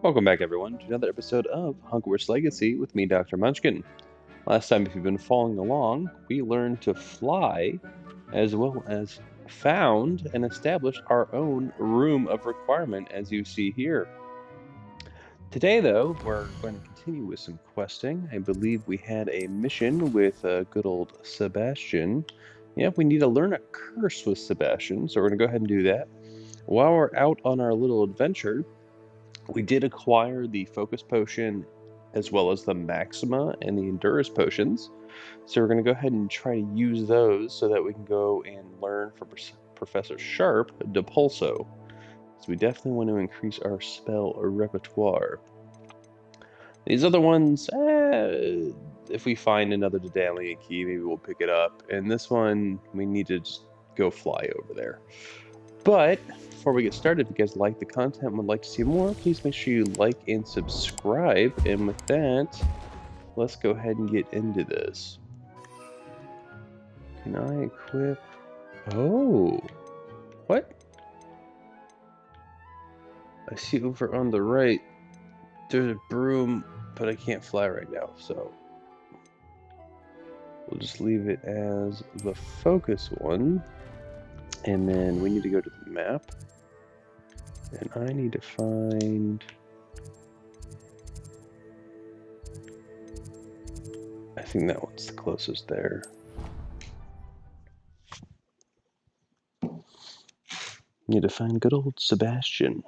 Welcome back, everyone, to another episode of Hogwarts Legacy with me, Dr. Munchkin. Last time, if you've been following along, we learned to fly, as well as found and established our own room of requirement, as you see here. Today, though, we're going to continue with some questing. I believe we had a mission with good old Sebastian. Yep, we need to learn a curse with Sebastian, so we're going to go ahead and do that. While we're out on our little adventure, we did acquire the Focus Potion as well as the Maxima and the Endurance Potions. So we're going to go ahead and try to use those so that we can go and learn from Professor Sharp Depulso. So we definitely want to increase our spell repertoire. These other ones, if we find another Daedalian key, maybe we'll pick it up. And this one, we need to just go fly over there. But before we get started, if you guys like the content and would like to see more, please make sure you like and subscribe. And with that, let's go ahead and get into this. Can I equip? Oh, what? I see over on the right, there's a broom, but I can't fly right now, so we'll just leave it as the focus one. And then we need to go to the map. And I need to find... I think that one's the closest there. Need to find good old Sebastian.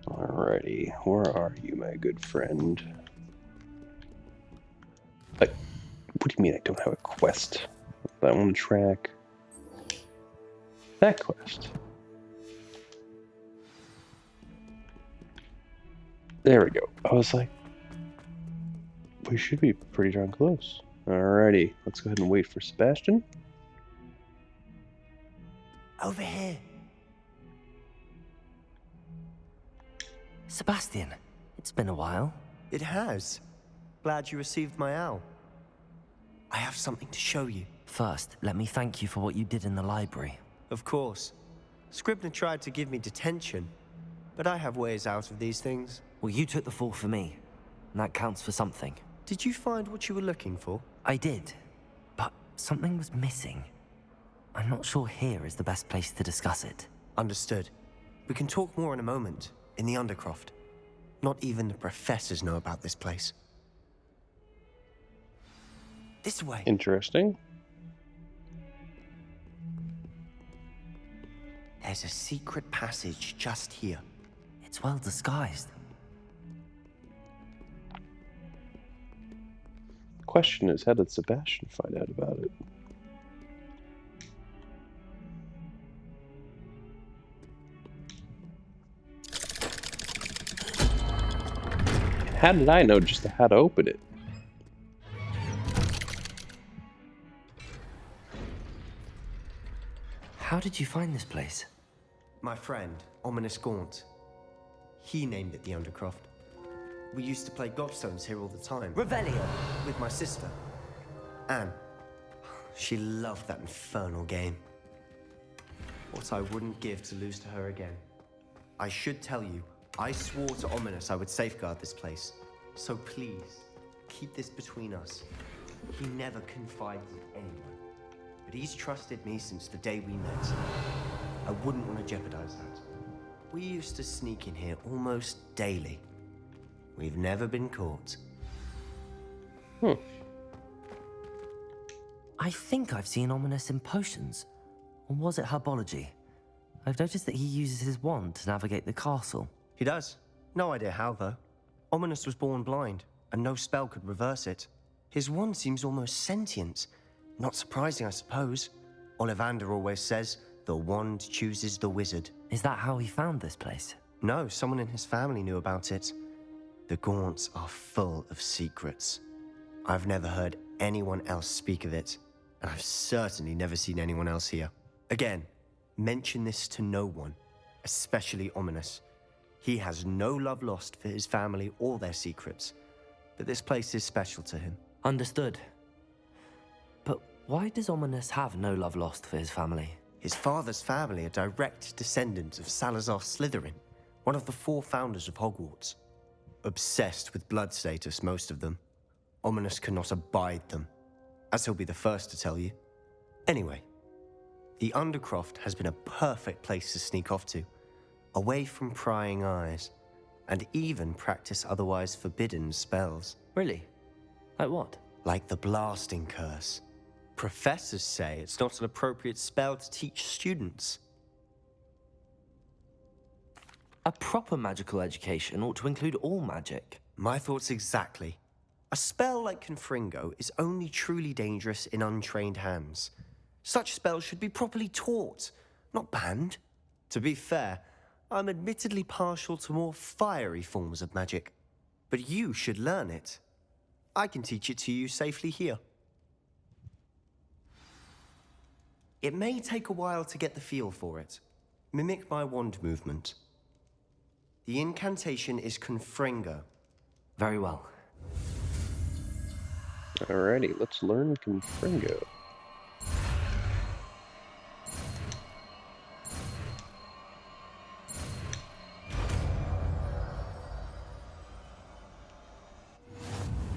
Alrighty, where are you, my good friend? What do you mean I don't have a quest? I want to track that quest. There we go. I was like, we should be pretty darn close. Alrighty, let's go ahead and wait for Sebastian. Over here. Sebastian, it's been a while. It has. Glad you received my owl. I have something to show you. First, let me thank you for what you did in the library. Of course. Scribner tried to give me detention, but I have ways out of these things. Well, you took the fall for me, and that counts for something. Did you find what you were looking for? I did, but something was missing. I'm not sure here is the best place to discuss it. Understood. We can talk more in a moment, in the Undercroft. Not even the professors know about this place. This way. Interesting. There's a secret passage just here. It's well disguised. The question is, how did Sebastian find out about it? How did I know just how to open it? How did you find this place? My friend, Ominous Gaunt. He named it the Undercroft. We used to play gobstones here all the time. Revelio! With my sister, Anne. She loved that infernal game. What I wouldn't give to lose to her again. I should tell you, I swore to Ominous I would safeguard this place. So please, keep this between us. He never confided in anyone. But he's trusted me since the day we met. I wouldn't want to jeopardize that. We used to sneak in here almost daily. We've never been caught. I think I've seen Ominous in potions. Or was it herbology? I've noticed that he uses his wand to navigate the castle. He does. No idea how, though. Ominous was born blind, and no spell could reverse it. His wand seems almost sentient. Not surprising, I suppose. Ollivander always says, the wand chooses the wizard. Is that how he found this place? No, someone in his family knew about it. The Gaunts are full of secrets. I've never heard anyone else speak of it, and I've certainly never seen anyone else here. Again, mention this to no one, especially Ominous. He has no love lost for his family or their secrets, but this place is special to him. Understood. But Why does Ominous have no love lost for his family? His father's family are direct descendants of Salazar Slytherin, one of the 4 founders of Hogwarts. Obsessed with blood status, most of them. Ominous cannot abide them, as he'll be the first to tell you. Anyway, the Undercroft has been a perfect place to sneak off to, away from prying eyes, and even practice otherwise forbidden spells. Really? Like what? Like the blasting curse. Professors say it's not an appropriate spell to teach students. A proper magical education ought to include all magic. My thoughts exactly. A spell like Confringo is only truly dangerous in untrained hands. Such spells should be properly taught, not banned. To be fair, I'm admittedly partial to more fiery forms of magic. But you should learn it. I can teach it to you safely here. It may take a while to get the feel for it. Mimic my wand movement. The incantation is Confringo. Very well. Alrighty, let's learn Confringo.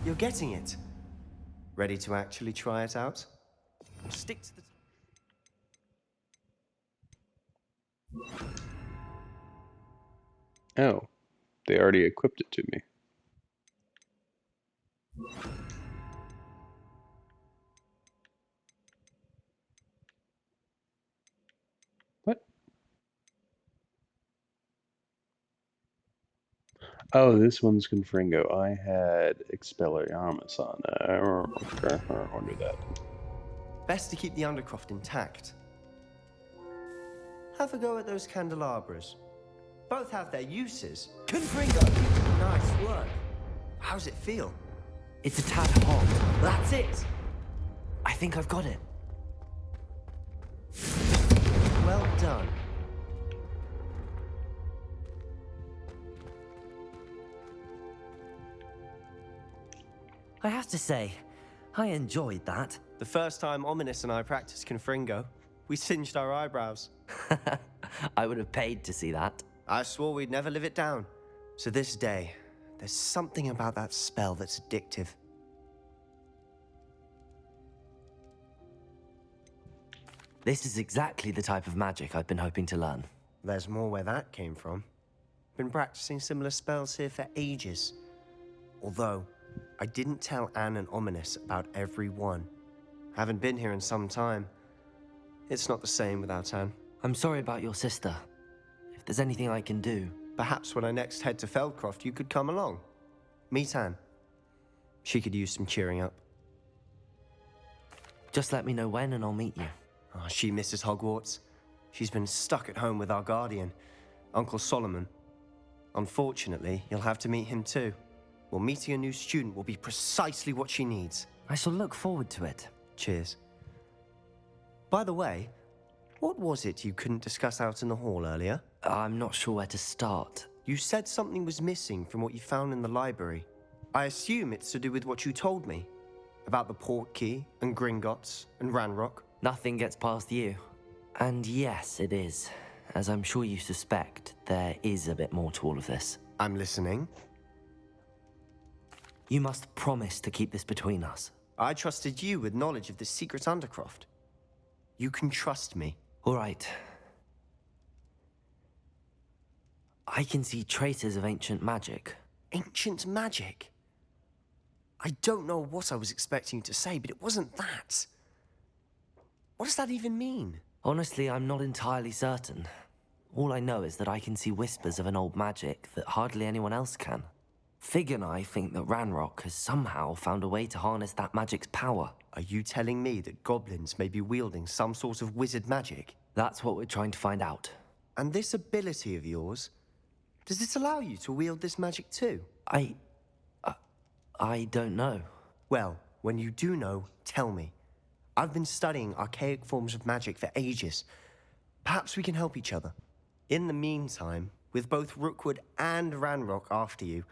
You're getting it. Ready to actually try it out? Stick to the... Oh, they already equipped it to me. What? Oh, this one's Confringo. I had Expelliarmus on. I wonder that. Best to keep the Undercroft intact. Have a go at those candelabras. Both have their uses. Confringo! Nice work. How's it feel? It's a tad hot. That's it! I think I've got it. Well done. I have to say, I enjoyed that. The first time Ominous and I practiced Confringo, we singed our eyebrows. I would have paid to see that. I swore we'd never live it down. To this day, there's something about that spell that's addictive. This is exactly the type of magic I've been hoping to learn. There's more where that came from. Been practicing similar spells here for ages. Although, I didn't tell Anne and Ominous about every one. Haven't been here in some time. It's not the same without Anne. I'm sorry about your sister. If there's anything I can do... Perhaps when I next head to Feldcroft, you could come along. Meet Anne. She could use some cheering up. Just let me know when and I'll meet you. Oh, she misses Hogwarts. She's been stuck at home with our guardian, Uncle Solomon. Unfortunately, you'll have to meet him too. Well, meeting a new student will be precisely what she needs. I shall look forward to it. Cheers. By the way, what was it you couldn't discuss out in the hall earlier? I'm not sure where to start. You said something was missing from what you found in the library. I assume it's to do with what you told me. About the Portkey, and Gringotts, and Ranrock. Nothing gets past you. And yes, it is. As I'm sure you suspect, there is a bit more to all of this. I'm listening. You must promise to keep this between us. I trusted you with knowledge of the secret Undercroft. You can trust me. All right. I can see traces of ancient magic. Ancient magic? I don't know what I was expecting you to say, but it wasn't that. What does that even mean? Honestly, I'm not entirely certain. All I know is that I can see whispers of an old magic that hardly anyone else can. Fig and I think that Ranrock has somehow found a way to harness that magic's power. Are you telling me that goblins may be wielding some sort of wizard magic? That's what we're trying to find out. And this ability of yours, does it allow you to wield this magic too? I don't know. Well, when you do know, tell me. I've been studying archaic forms of magic for ages. Perhaps we can help each other. In the meantime, with both Rookwood and Ranrock after you,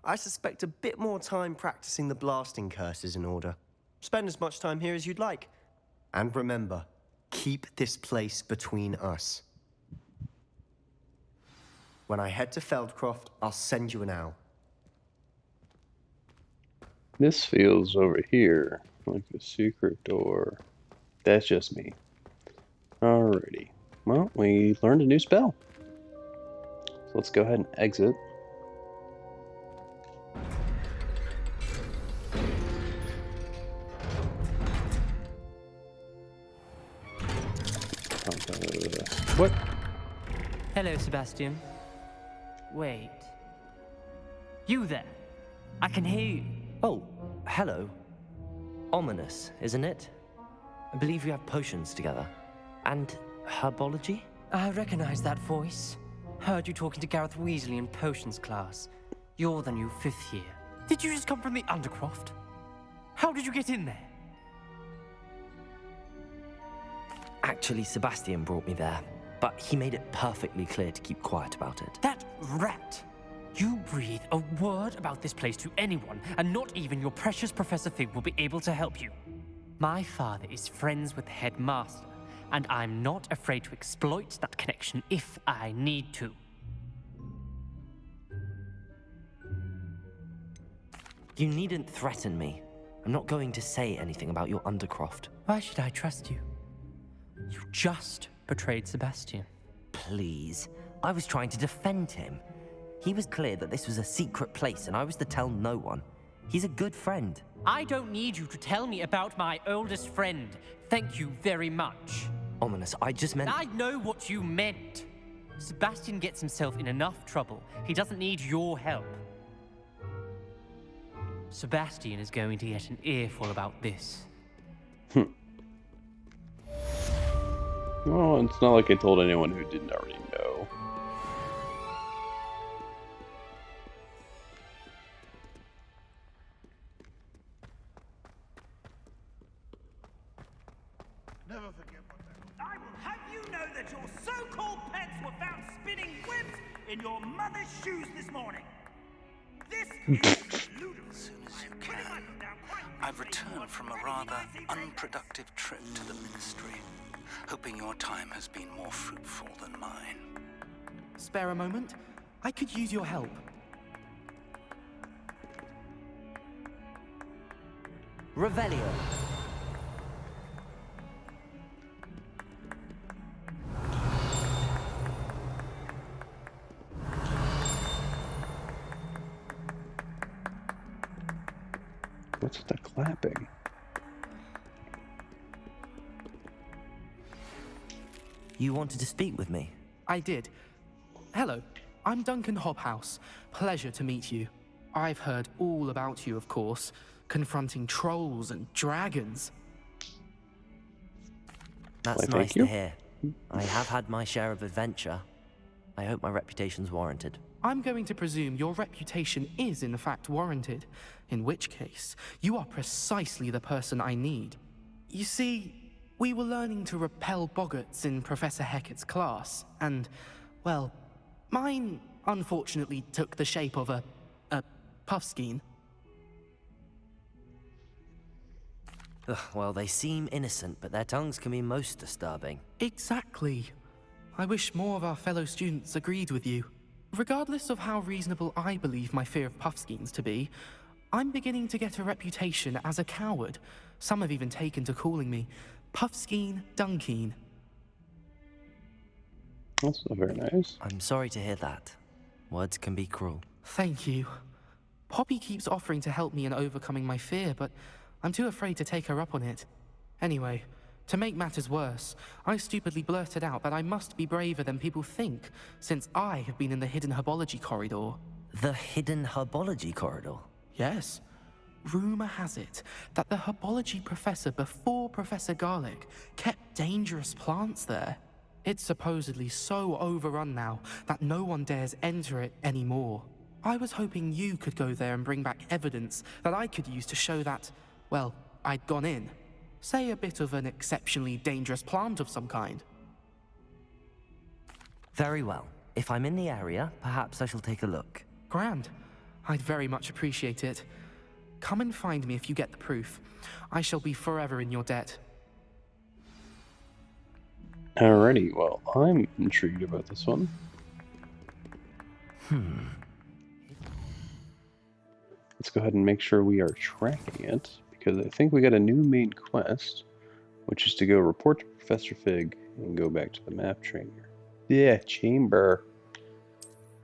I suspect a bit more time practicing the blasting curse is in order. Spend as much time here as you'd like. And remember, keep this place between us. When I head to Feldcroft, I'll send you an owl. This feels over here like a secret door. That's just me. Alrighty. Well, we learned a new spell. So let's go ahead and exit. What? Hello, Sebastian. Wait. You there? I can hear you. Oh, hello. Ominous, isn't it? I believe we have potions together. And herbology? I recognize that voice. Heard you talking to Gareth Weasley in potions class. You're the new 5th year. Did you just come from the Undercroft? How did you get in there? Actually, Sebastian brought me there, but he made it perfectly clear to keep quiet about it. That rat! You breathe a word about this place to anyone, and not even your precious Professor Fig will be able to help you. My father is friends with the headmaster, and I'm not afraid to exploit that connection if I need to. You needn't threaten me. I'm not going to say anything about your Undercroft. Why should I trust you? You just betrayed Sebastian. Please. I was trying to defend him. He was clear that this was a secret place and I was to tell no one. He's a good friend. I don't need you to tell me about my oldest friend. Thank you very much. Ominous, I just meant... I know what you meant. Sebastian gets himself in enough trouble. He doesn't need your help. Sebastian is going to get an earful about this. Well, it's not like I told anyone who didn't already know. Never forget what that was. I will have you know that your so-called pets were found spinning webs in your mother's shoes this morning. This is ludicrous. As soon as you can. I've returned from a rather unproductive trip to the Ministry, hoping your time has been more fruitful than mine. Spare a moment? I could use your help. Revelio. What's with the clapping? You wanted to speak with me? I did. Hello, I'm Duncan Hobhouse. Pleasure to meet you. I've heard all about you, of course, confronting trolls and dragons. That's Why, nice thank you. to hear. I have had my share of adventure. I hope my reputation's warranted. I'm going to presume your reputation is in fact warranted, in which case, you are precisely the person I need. You see, we were learning to repel boggarts in Professor Hecat's class, and, well, mine unfortunately took the shape of a puffskein. Ugh, well, they seem innocent, but their tongues can be most disturbing. Exactly. I wish more of our fellow students agreed with you. Regardless of how reasonable I believe my fear of puffskeins to be, I'm beginning to get a reputation as a coward. Some have even taken to calling me Puffskeen Dunkeen. That's not very nice. I'm sorry to hear that. Words can be cruel. Thank you. Poppy keeps offering to help me in overcoming my fear, but I'm too afraid to take her up on it. Anyway, to make matters worse, I stupidly blurted out that I must be braver than people think, since I have been in the hidden herbology corridor. The hidden herbology corridor? Yes. Rumor has it that the herbology professor before Professor Garlic kept dangerous plants there. It's supposedly so overrun now that no one dares enter it anymore. I was hoping you could go there and bring back evidence that I could use to show that, well, I'd gone in. Say a bit of an exceptionally dangerous plant of some kind. Very well. If I'm in the area, perhaps I shall take a look. Grand. I'd very much appreciate it. Come and find me if you get the proof. I shall be forever in your debt. Alrighty, well, I'm intrigued about this one. Let's go ahead and make sure we are tracking it, because I think we got a new main quest, which is to go report to Professor Fig and go back to the map trainer. Yeah, chamber.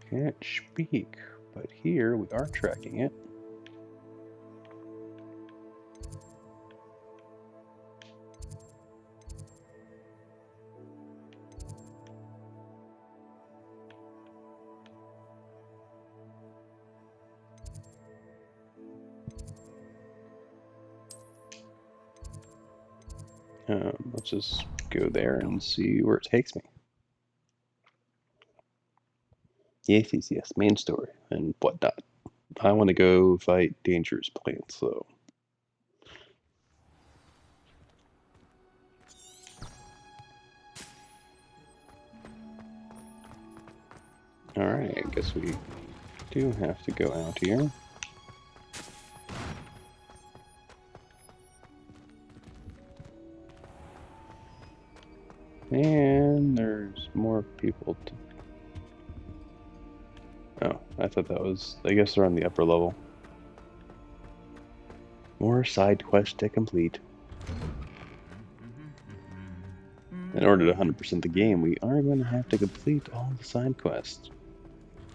Can't speak, but here we are tracking it. Let's just go there and see where it takes me. Yes, main story and whatnot. I want to go fight dangerous plants, though. Alright, I guess we do have to go out here. And there's more people to... Oh, I thought that was... I guess they're on the upper level. More side quests to complete. In order to 100% the game, we are going to have to complete all the side quests.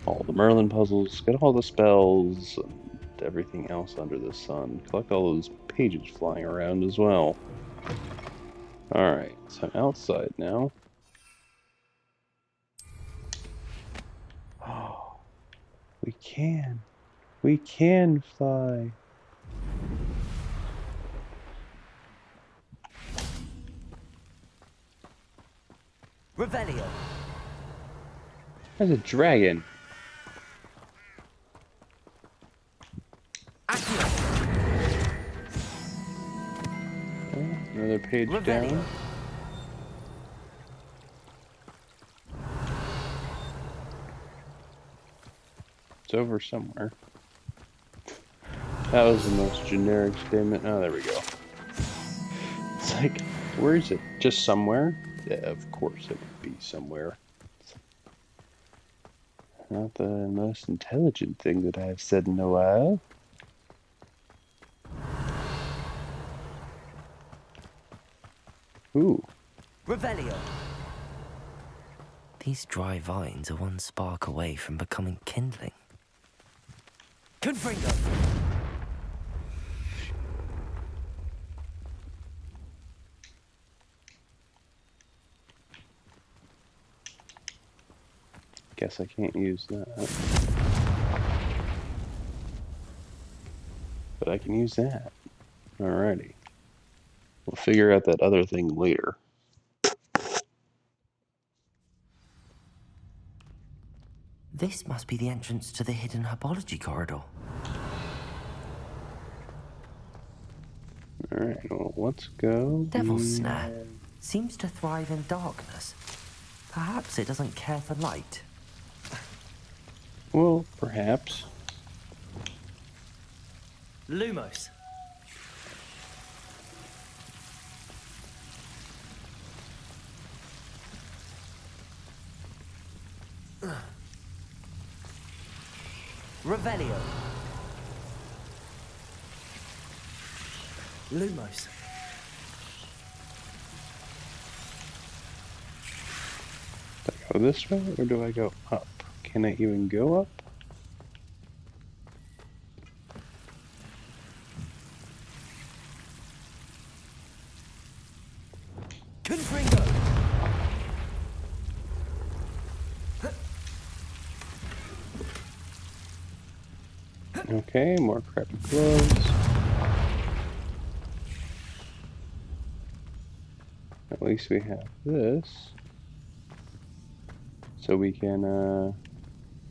All the Merlin puzzles, get all the spells, and everything else under the sun. Collect all those pages flying around as well. Alright, so I'm outside now. Oh, we can. We can fly. Revelio. There's a dragon. Another page down. It's over somewhere. That was the most generic statement. Oh, there we go. It's like, where is it? Just somewhere? Yeah, of course it would be somewhere. Not the most intelligent thing that I've said in a while. Ooh. Revelio. These dry vines are one spark away from becoming kindling. Confringo. Guess I can't use that. But I can use that. Alrighty. We'll figure out that other thing later. This must be the entrance to the hidden herbology corridor. Alright, well, let's go. Devil's Snare seems to thrive in darkness. Perhaps it doesn't care for light. Well, perhaps. Lumos. Revelio. Lumos. Do I go this way or do I go up? Can I even go up? Confringo. Okay, more crappy clothes. At least we have this. So we can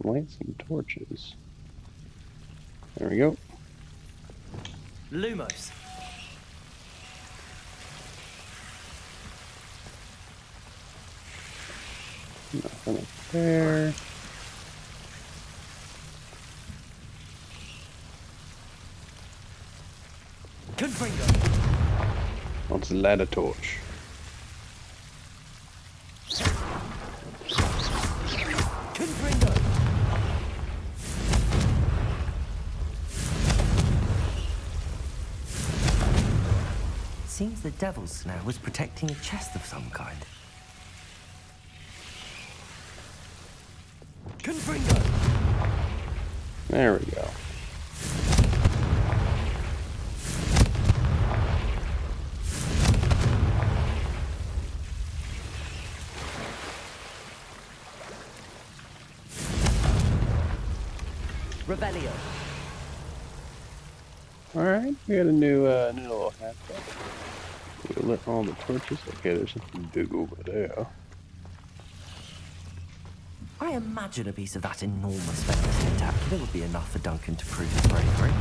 light some torches. There we go. Lumos. Nothing up there. Confringo. Let's light a torch. seems the devil's snare was protecting a chest of some kind. Confringo! There we go. Revelio. Alright, we got a new little hat. We lit all the torches. Okay, there's something big over there. I imagine a piece of that enormous venomous tentacular would be enough for Duncan to prove his bravery.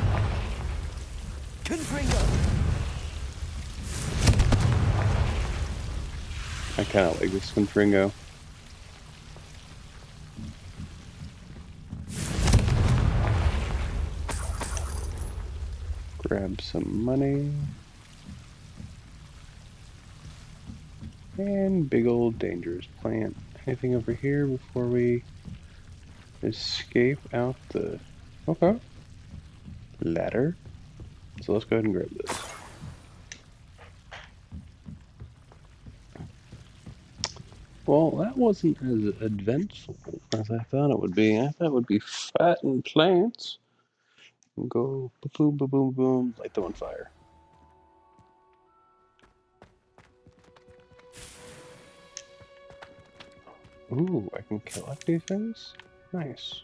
Confringo! I kind of like this Confringo. Grab some money. And big old dangerous plant. Anything over here before we escape out the... Okay. Ladder. So let's go ahead and grab this. Well, that wasn't as eventful as I thought it would be. I thought it would be fatten plants. And go boom, boom, boom, boom, light them on fire. Ooh, I can collect these things? Nice.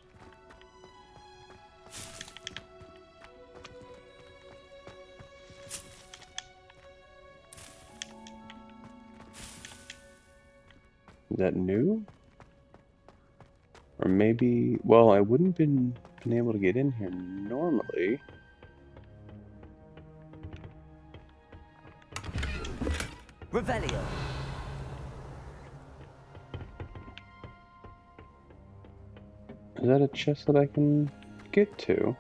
Is that new? Or maybe, well, I wouldn't been able to get in here normally. Revelio. Is that a chest that I can get to?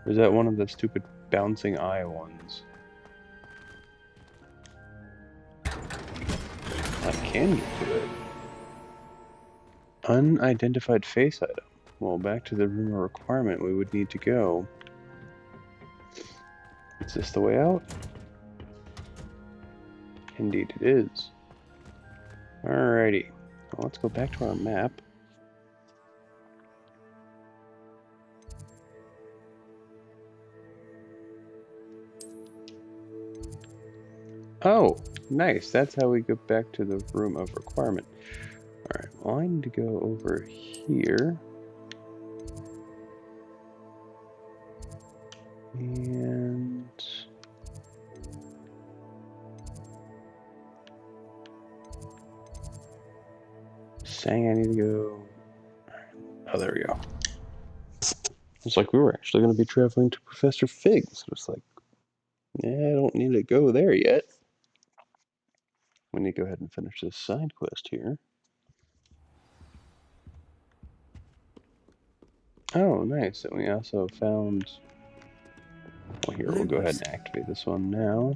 Or is that one of the stupid bouncing eye ones? I can get to it. Unidentified face item. Well, back to the room of requirement we would need to go. Is this the way out? Indeed it is. Alrighty. Well, let's go back to our map. Oh, nice. That's how we go back to the room of requirement. Alright, well, I need to go over here. And... saying I need to go... Oh, there we go. It's like we were actually going to be traveling to Professor Fig, so it's like, yeah, I don't need to go there yet. We need to go ahead and finish this side quest here. Oh, nice. And we also found... Well, here, we'll go ahead and activate this one now.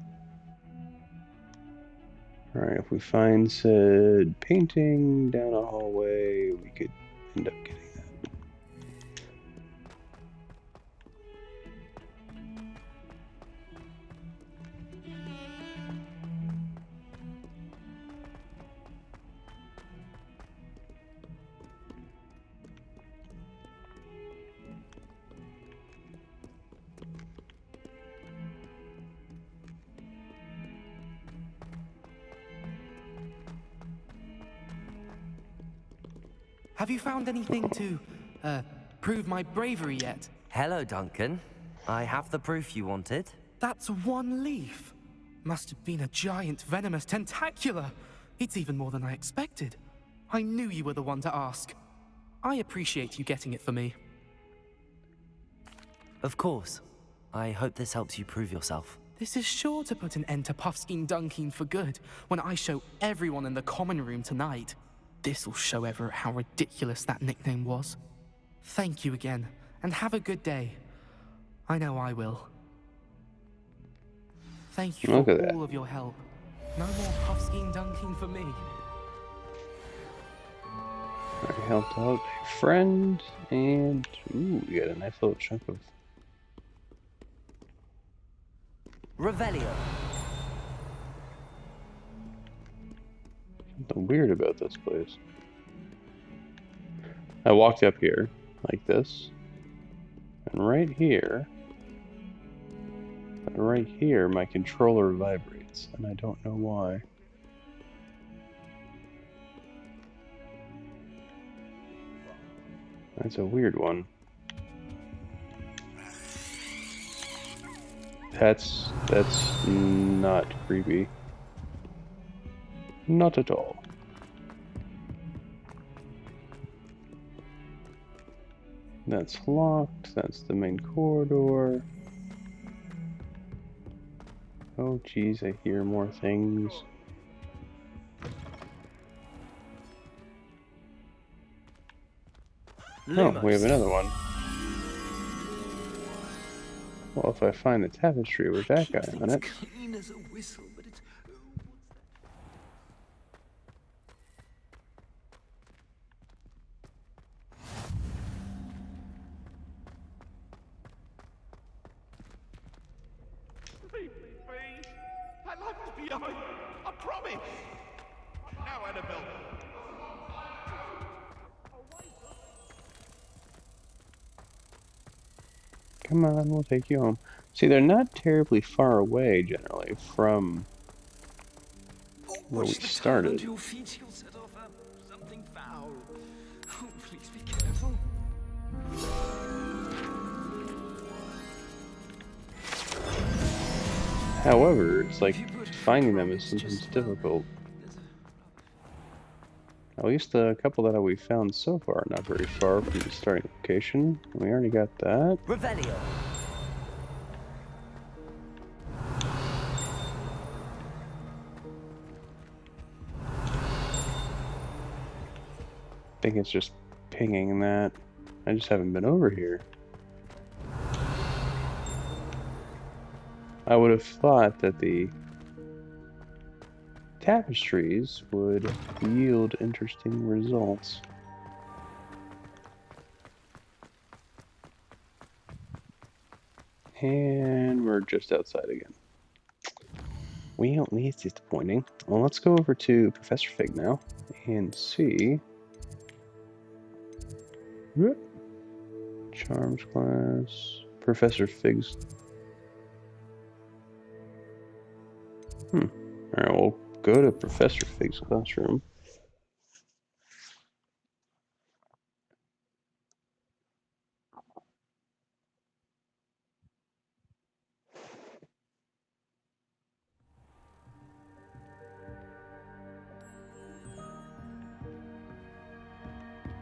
Alright, if we find said painting down a hallway, we could end up getting that. Have you found anything to, prove my bravery yet? Hello, Duncan. I have the proof you wanted. That's one leaf. Must have been a giant venomous tentacular. It's even more than I expected. I knew you were the one to ask. I appreciate you getting it for me. Of course. I hope this helps you prove yourself. This is sure to put an end to Puffskein Dunkin for good when I show everyone in the common room tonight. This'll show Everett how ridiculous that nickname was. Thank you again, and have a good day. I know I will. Thank you for all of your help. No more Puffskein Dunkin for me. I helped out a friend, and ooh, we got a nice little chunk of... Revelio. Something weird about this place. I walked up here like this, and right here, my controller vibrates, and I don't know why. That's a weird one. That's not creepy. Not at all. That's locked. That's the main corridor. Oh geez, I hear more things. Oh, we have another one. Well, if I find the tapestry with that guy on it. Clean as a whistle, but it's Please. My life is behind. I promise. Now, Annabelle. Come on, we'll take you home. See, they're not terribly far away, generally, from where we started. Your feet, you'll set off something foul. Oh, please be careful. However, it's like finding them is sometimes difficult. At least a couple that we found so far are not very far from the starting location. We already got that. Revelio. I think it's just pinging that. I just haven't been over here. I would have thought that the tapestries would yield interesting results. And we're just outside again. Well, it's disappointing. Well, let's go over to Professor Fig now and see. Whoop. Charms class. Professor Fig's. Alright, we'll go to Professor Fig's classroom.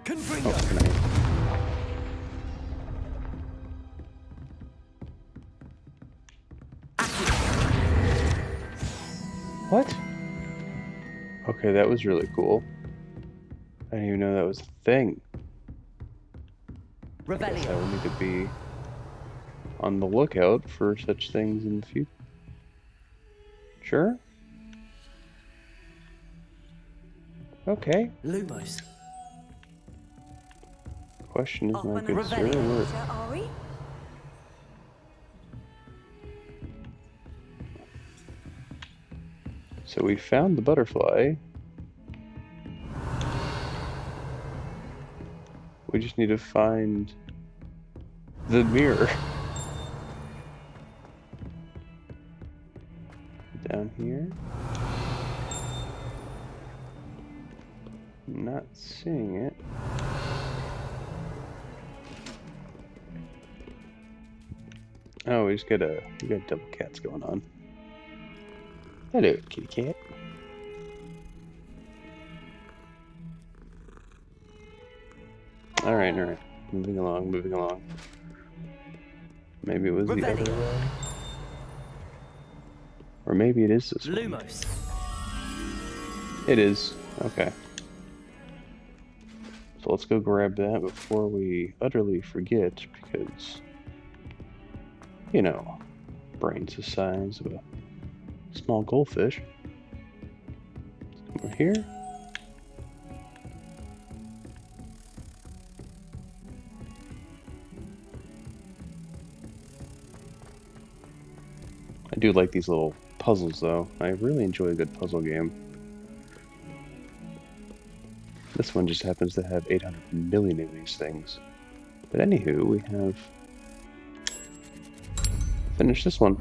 Confringo. What? Okay, that was really cool. I didn't even know that was a thing. I guess I will need to be on the lookout for such things in the future. Sure? Okay. Lumos. Question is, my good sir, Revelio. where... Are we? So we found the butterfly. We just need to find the mirror. Down here. Not seeing it. Oh, we got double cats going on. Hello, kitty cat. Alright. Moving along. Maybe it was the other way. Or maybe it is this one. Lumos. It is. Okay. So let's go grab that before we utterly forget, because, you know, brain's the size of a small goldfish. Over here. I do like these little puzzles, though. I really enjoy a good puzzle game. This one just happens to have 800 million of these things. But anywho, we have finished this one.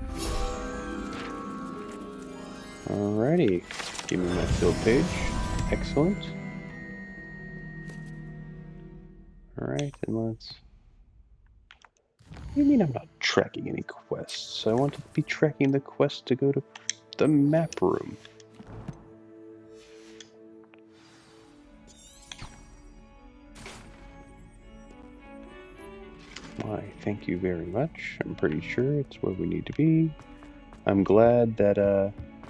Alrighty, give me my field page. Excellent. Alright, and let's... What do you mean I'm not tracking any quests? I want to be tracking the quest to go to the map room. Why, thank you very much. I'm pretty sure it's where we need to be. I'm glad that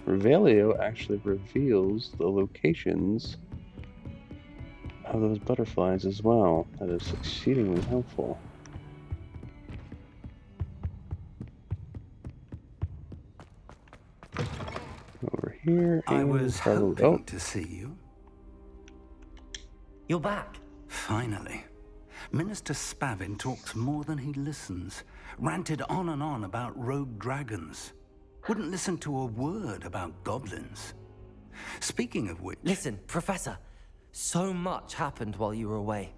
Revelio actually reveals the locations of those butterflies as well. That is exceedingly helpful. Over here, I and was probably... hoping to see you. You're back. Finally. Minister Spavin talks more than he listens. Ranted on and on about rogue dragons. Wouldn't listen to a word about goblins. Speaking of which... Listen, Professor. So much happened while you were away.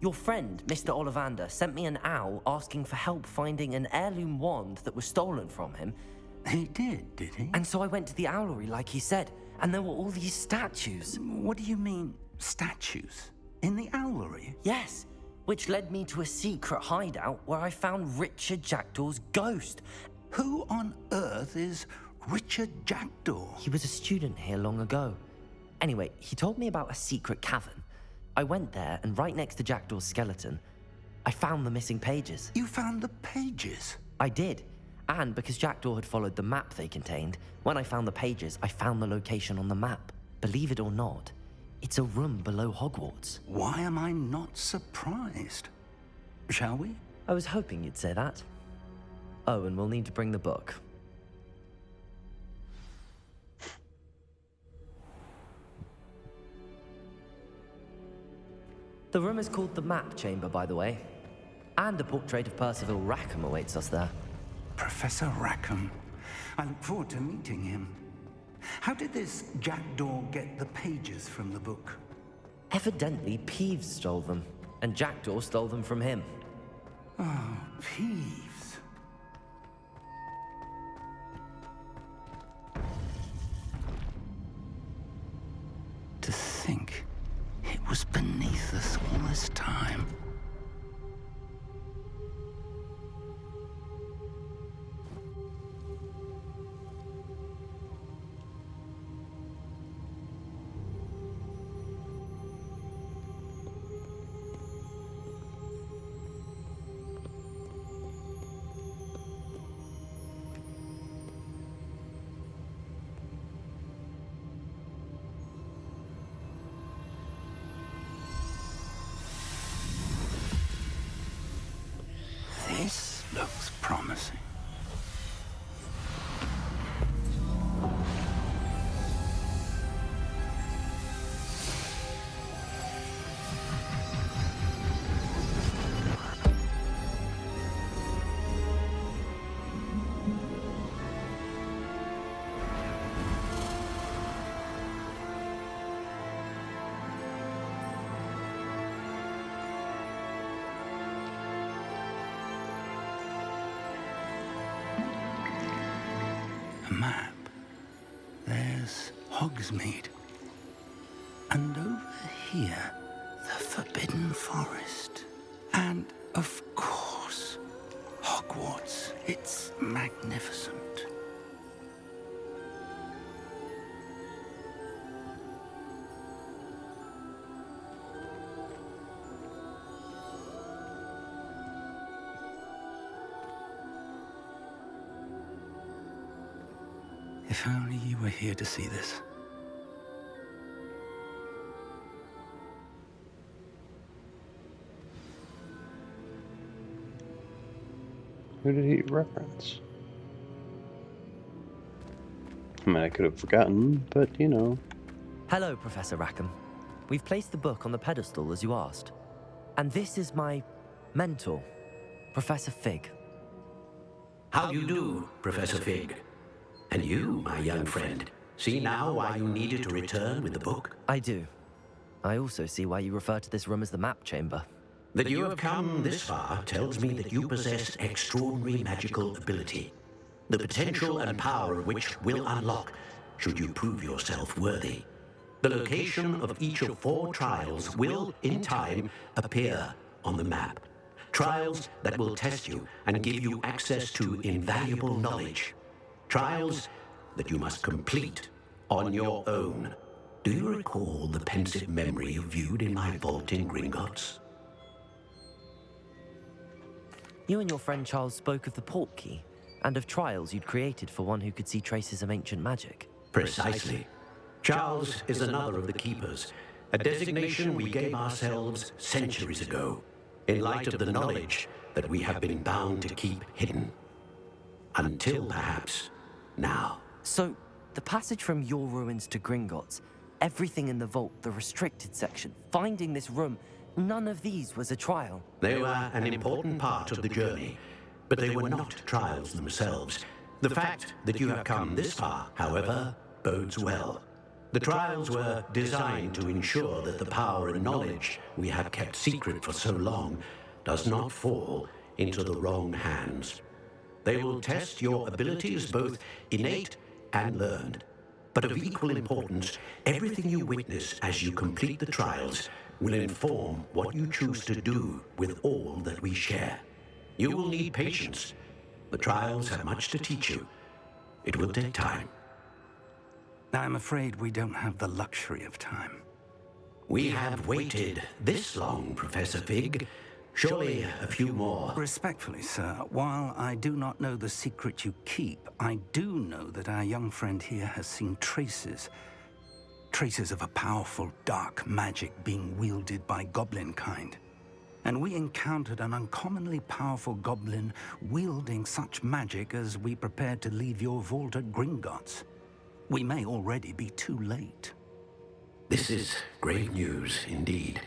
Your friend, Mr. Ollivander, sent me an owl asking for help finding an heirloom wand that was stolen from him. He did he? And so I went to the owlery like he said, and there were all these statues. What do you mean, statues? In the owlery? Yes, which led me to a secret hideout where I found Richard Jackdaw's ghost. Who on earth is Richard Jackdaw? He was a student here long ago. Anyway, he told me about a secret cavern. I went there, and right next to Jackdaw's skeleton, I found the missing pages. You found the pages? I did. And because Jackdaw had followed the map they contained, when I found the pages, I found the location on the map. Believe it or not, it's a room below Hogwarts. Why am I not surprised? Shall we? I was hoping you'd say that. Oh, and we'll need to bring the book. The room is called the Map Chamber, by the way. And a portrait of Percival Rackham awaits us there. Professor Rackham. I look forward to meeting him. How did this Jackdaw get the pages from the book? Evidently, Peeves stole them, and Jackdaw stole them from him. Oh, Peeves. To think it was beneath us all this time. This looks promising. A map. There's Hogsmeade. And over here, the Forbidden Forest. And, of course, Hogwarts. It's magnificent. If only you were here to see this. Who did he reference? I mean, I could have forgotten, but you know. Hello, Professor Rackham. We've placed the book on the pedestal as you asked. And this is my mentor, Professor Fig. How do you do, Professor Fig? And you, my young friend, see now why you needed to return with the book? I do. I also see why you refer to this room as the map chamber. That you have come this far tells me that you possess extraordinary magical ability, the potential and power of which will unlock should you prove yourself worthy. The location of each of 4 trials will, in time, appear on the map. Trials that will test you and give you access to invaluable knowledge. Trials that you must complete on your own. Do you recall the pensive memory you viewed in my vault in Gringotts? You and your friend Charles spoke of the port key, and of trials you'd created for one who could see traces of ancient magic. Precisely. Charles is another of the keepers, a designation we gave ourselves centuries ago, in light of the knowledge that we have been bound to keep hidden. Until perhaps now. So, the passage from your ruins to Gringotts, everything in the vault, the restricted section, finding this room, none of these was a trial. They were an important part of the journey, but they were not trials themselves. The fact that you have come this far, however, bodes well. The trials were designed to ensure that the power and knowledge we have kept secret for so long does not fall into the wrong hands. They will test your abilities, both innate and learned. But of equal importance, everything you witness as you complete the trials will inform what you choose to do with all that we share. You will need patience. The trials have much to teach you. It will take time. I'm afraid we don't have the luxury of time. We have waited this long, Professor Fig. Surely a few more. Respectfully, sir, while I do not know the secret you keep, I do know that our young friend here has seen traces of a powerful dark magic being wielded by goblin kind. And we encountered an uncommonly powerful goblin wielding such magic as we prepared to leave your vault at Gringotts. We may already be too late. This is great news indeed.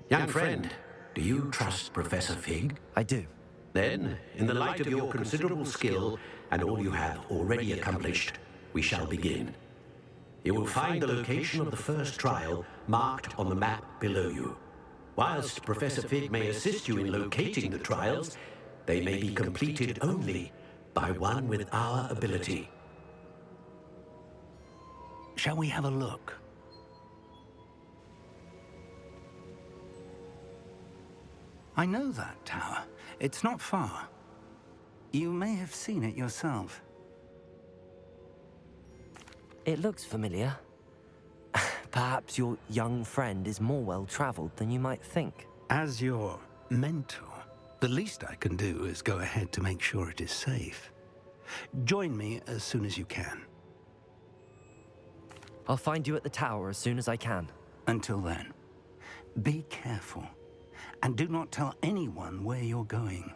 Young friend, do you trust Professor Fig? I do. Then, in the light of your considerable skill and all you have already accomplished, we shall begin. You will find the location of the first trial marked on the map below you. Whilst Professor Fig may assist you in locating the trials, they may be completed only by one with our ability. Shall we have a look? I know that tower. It's not far. You may have seen it yourself. It looks familiar. Perhaps your young friend is more well-traveled than you might think. As your mentor, the least I can do is go ahead to make sure it is safe. Join me as soon as you can. I'll find you at the tower as soon as I can. Until then, be careful, and do not tell anyone where you're going.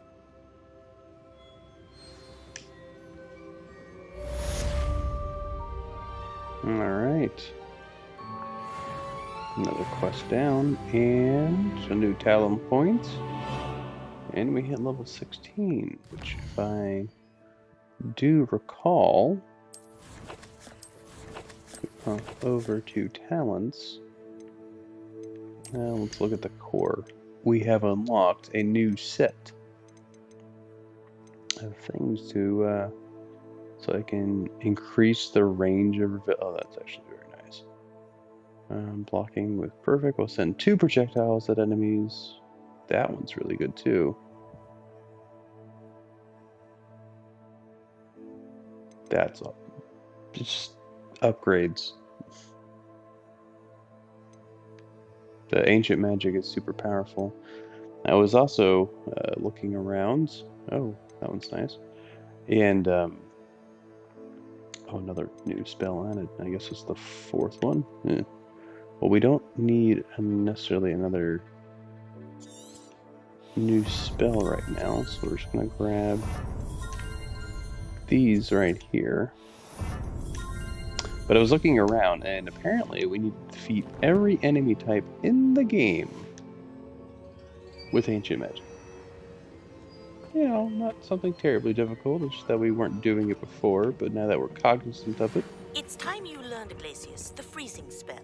All right. Another quest down, and a new talent point. And we hit level 16, which, if I do recall, over to talents. Now let's look at the core. We have unlocked a new set of things to, so I can increase the range of. Oh, that's actually very nice. Blocking with perfect will send 2 projectiles at enemies. That one's really good too. That's all. Just upgrades. The ancient magic is super powerful. I was also looking around. Oh, that one's nice. And oh, another new spell added. I guess it's the 4th one. Yeah. Well, we don't need necessarily another new spell right now, so we're just gonna grab these right here. But I was looking around, and apparently we need to defeat every enemy type in the game with ancient magic. You know, not something terribly difficult, it's just that we weren't doing it before, but now that we're cognizant of it. It's time you learned, Glacius, the freezing spell.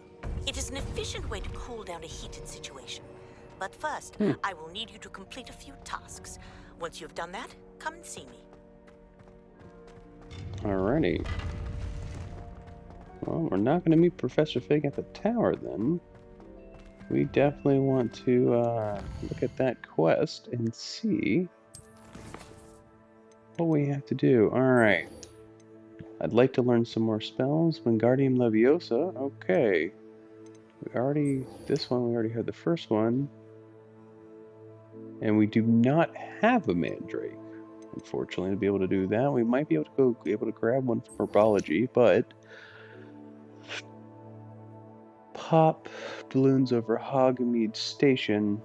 It is an efficient way to cool down a heated situation. But first, I will need you to complete a few tasks. Once you've done that, come and see me. Alrighty. Well, we're not going to meet Professor Fig at the tower then. We definitely want to look at that quest and see what we have to do. Alright. I'd like to learn some more spells. Wingardium Leviosa. Okay. We already heard the first one. And we do not have a Mandrake, unfortunately, to be able to do that. We might be able to grab one from herbology, but pop balloons over Hogsmeade Station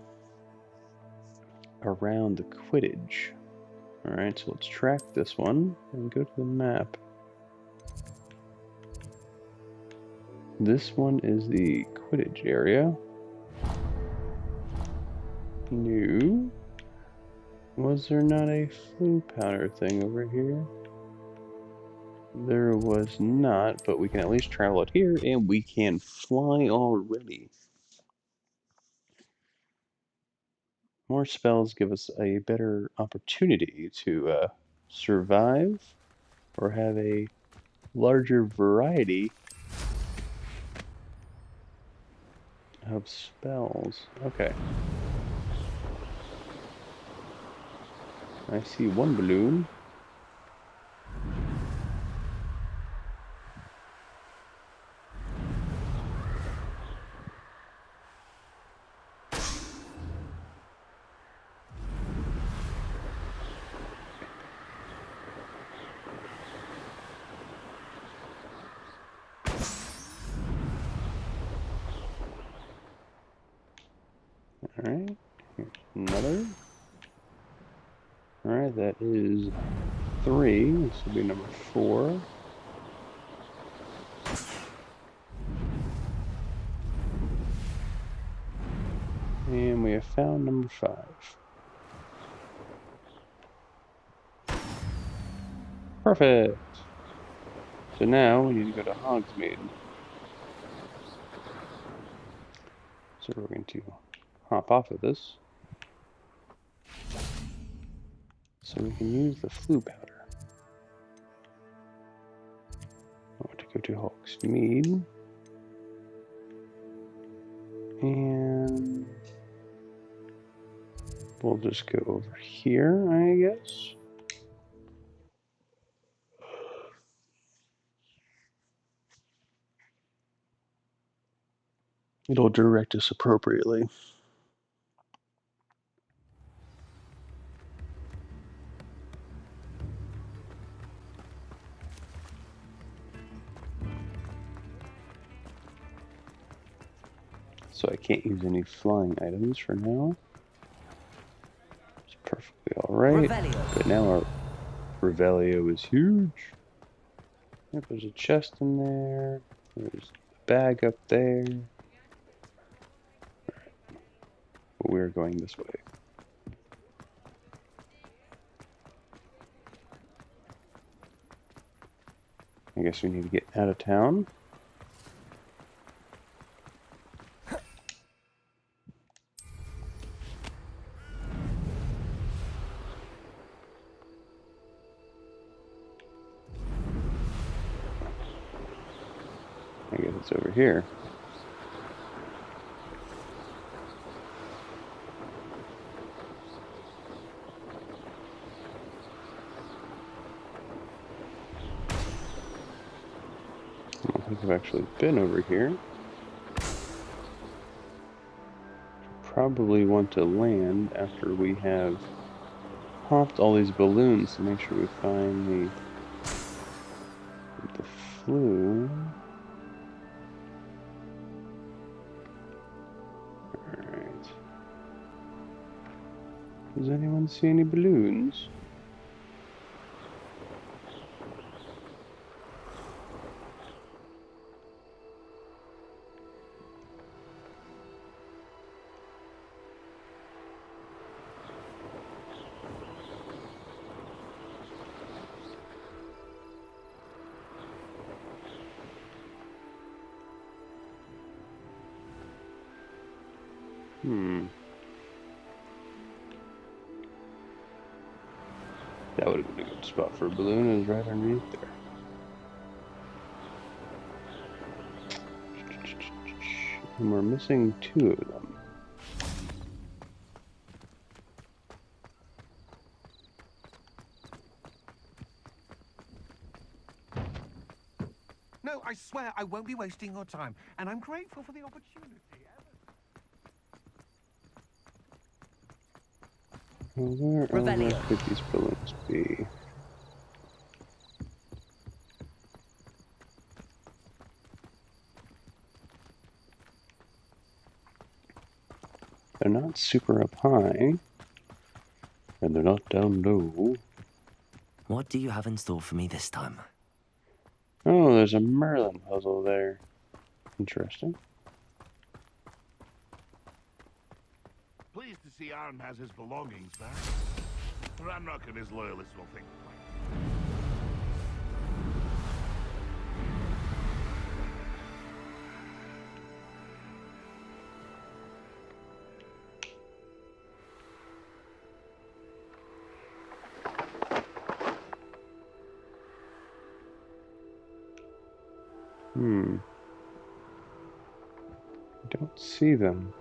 around the Quidditch. Alright, so let's track this one and go to the map. This one is the Quidditch area. No. Was there not a flu powder thing over here? There was not, but we can at least travel it here, and we can fly already. More spells give us a better opportunity to survive or have a larger variety of spells. Okay. I see one balloon. Alright, here's another. Alright, that is 3. This will be number 4. And we have found number 5. Perfect! So now we need to go to Hogsmeade. So we're going to hop off of this, so we can use the flu powder. I want to go to Hogsmeade, and we'll just go over here, I guess. It'll direct us appropriately. So I can't use any flying items for now. It's perfectly alright. But now our Revelio is huge. Yep, there's a chest in there. There's a bag up there. But we're going this way. I guess we need to get out of town. I guess it's over here. I don't think I've actually been over here. Probably want to land after we have popped all these balloons to make sure we find the flu. Alright. Does anyone see any balloons? That would have been a good spot for a balloon, is right underneath there. And we're missing 2 of them. No, I swear I won't be wasting your time, and I'm grateful for the opportunity. Well, where could these balloons be? They're not super up high, and they're not down low. What do you have in store for me this time? Oh, there's a Merlin puzzle there. Interesting. Pleased to see Aaron has his belongings back. Ranrock and his loyalists will think twice. I don't see them.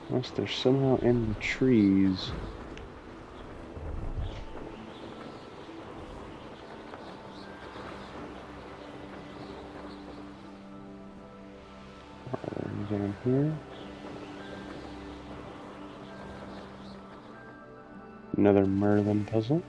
Unless they're somehow in the trees. Down here. Another Merlin puzzle.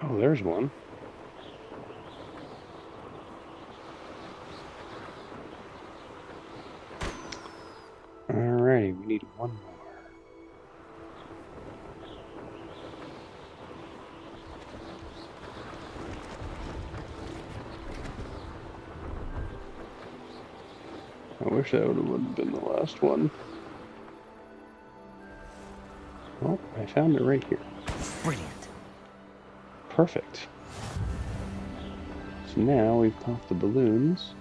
Oh, there's one. Alrighty, we need one more. I wish that would have been the last one. Oh, I found it right here. Brilliant. Perfect. So now we've popped the balloons.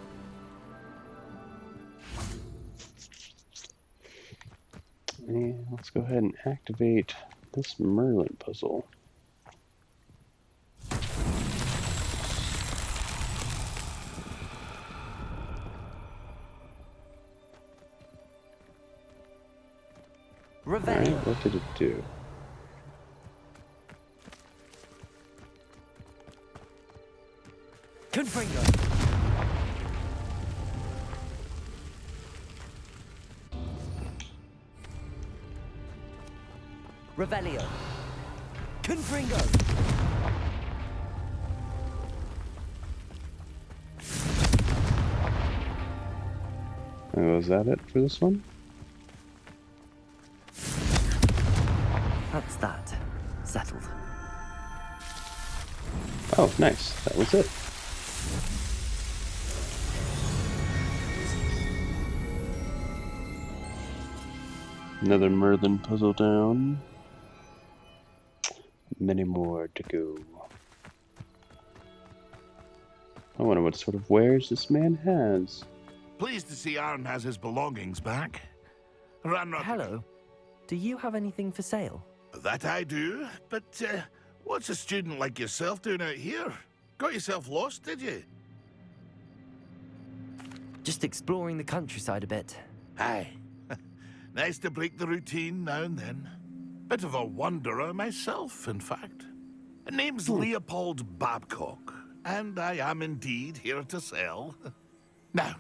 And let's go ahead and activate this Merlin puzzle. Alright, what did it do? Confringo. Revelio. Confringo. Was that it for this one? That's that. Settled. Oh, nice. That was it. Another Merlin puzzle down. Many more to go. I wonder what sort of wares this man has. Pleased to see Aaron has his belongings back. Ranrock. Hello. Do you have anything for sale? That I do, but what's a student like yourself doing out here? Got yourself lost, did you? Just exploring the countryside a bit. Aye. Nice to break the routine now and then. Bit of a wanderer myself, in fact. Name's Leopold Babcock, and I am indeed here to sell. Now,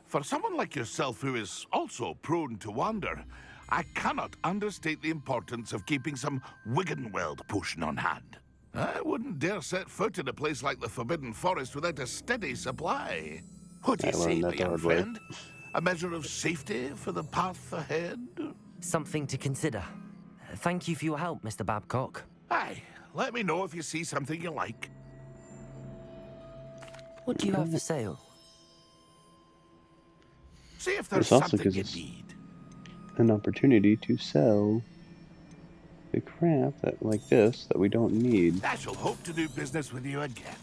for someone like yourself who is also prone to wander, I cannot understate the importance of keeping some Wiggenweld potion on hand. I wouldn't dare set foot in a place like the Forbidden Forest without a steady supply. What do you say, my young friend? A measure of safety for the path ahead? Something to consider. Thank you for your help, Mr. Babcock. Aye, let me know if you see something you like. What do you have for sale? See if there's something you need. an opportunity to sell the crap that like this that we don't need. I shall hope to do business with you again.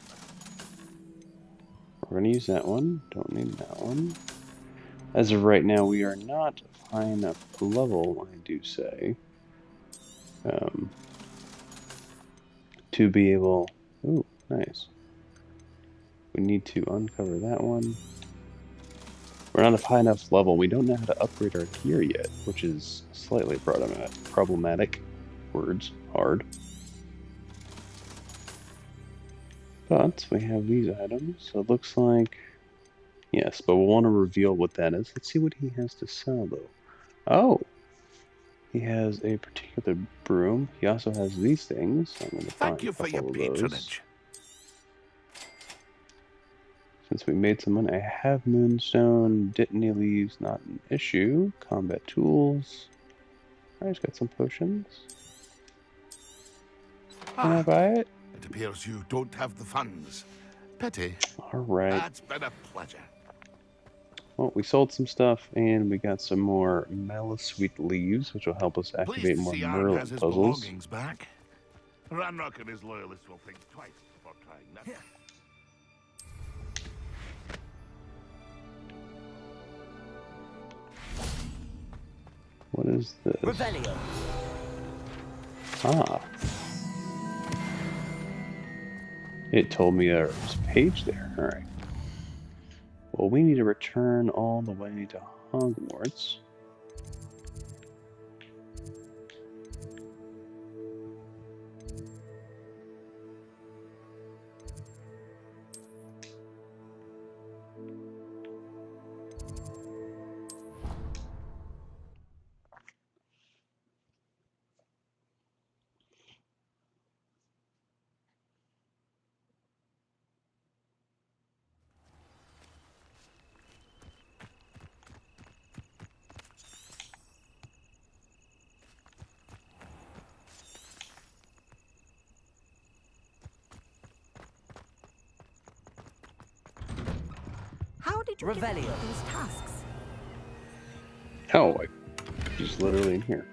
We're gonna use that one. Don't need that one. As of right now, we are not high enough level, I do say, to be able. Ooh, nice. We need to uncover that one. We're not a high enough level. We don't know how to upgrade our gear yet, which is slightly problematic. Words hard. But we have these items, so it looks like yes, but we'll want to reveal what that is. Let's see what he has to sell though. Oh, he has a particular broom. He also has these things. I'm going to Thank you for your patronage. Since we made some money, I have moonstone, dittany leaves, not an issue. Combat tools. I just got some potions. Can I buy it? It appears you don't have the funds. Pity. Alright. That's been a pleasure. Well, we sold some stuff, and we got some more Malosweet leaves, which will help us activate more Merlin has his puzzles. belongings back. Ranrock and his loyalists will think twice before trying that. What is this? Revelio. Ah. It told me there was a page there. Alright. Well, we need to return all the way to Hogwarts. How did you get Revelio. those tasks? Oh, just literally in here.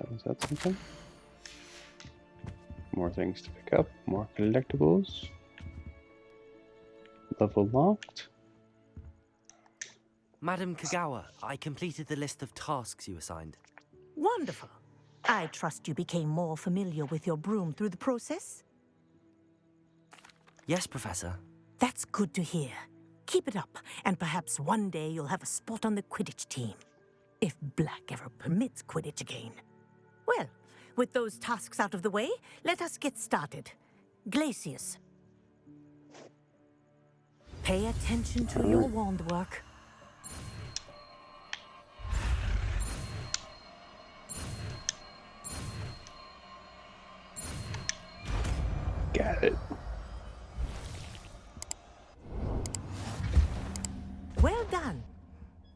Was that something? More things to pick up, more collectibles. Level locked. Madam Kagawa, I completed the list of tasks you assigned. Wonderful. I trust you became more familiar with your broom through the process? Yes, Professor. That's good to hear. Keep it up, and perhaps one day you'll have a spot on the Quidditch team. If Black ever permits Quidditch again. Well, with those tasks out of the way, let us get started. Glacius. Pay attention to your wand work. Got it. Well done.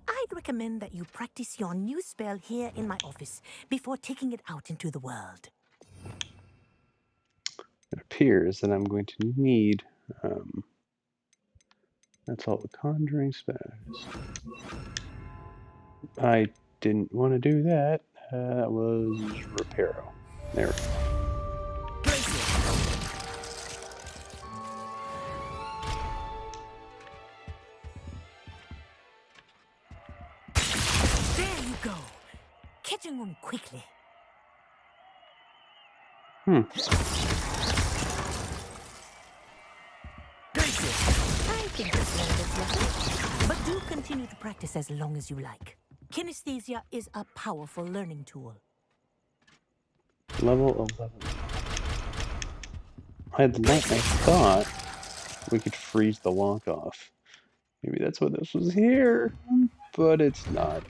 I'd recommend that you practice your new spell here in my office before taking it out into the world. It appears that I'm going to need, that's all the conjuring spells. I didn't want to do that. That was Reparo. There we go. There you go. Catching them quickly. I think this level is nothing, but do continue to practice as long as you like. Kinesthesia is a powerful learning tool. Level 11. I thought we could freeze the lock off. Maybe that's what this was here, but it's not.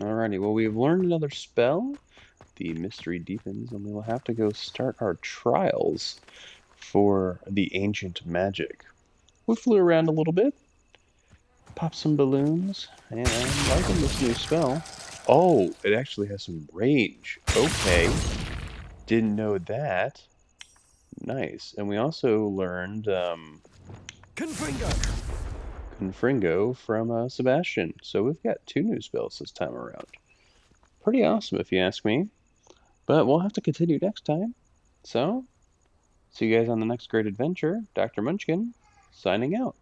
Alrighty, well, we've learned another spell. The mystery deepens, and we will have to go start our trials for the ancient magic. We flew around a little bit, popped some balloons, and I'm liking this new spell. Oh, it actually has some range. Okay. Didn't know that. Nice. And we also learned Confringo from Sebastian. So we've got 2 new spells this time around. Pretty awesome if you ask me. But we'll have to continue next time. So, see you guys on the next great adventure. Dr. Munchkin, signing out.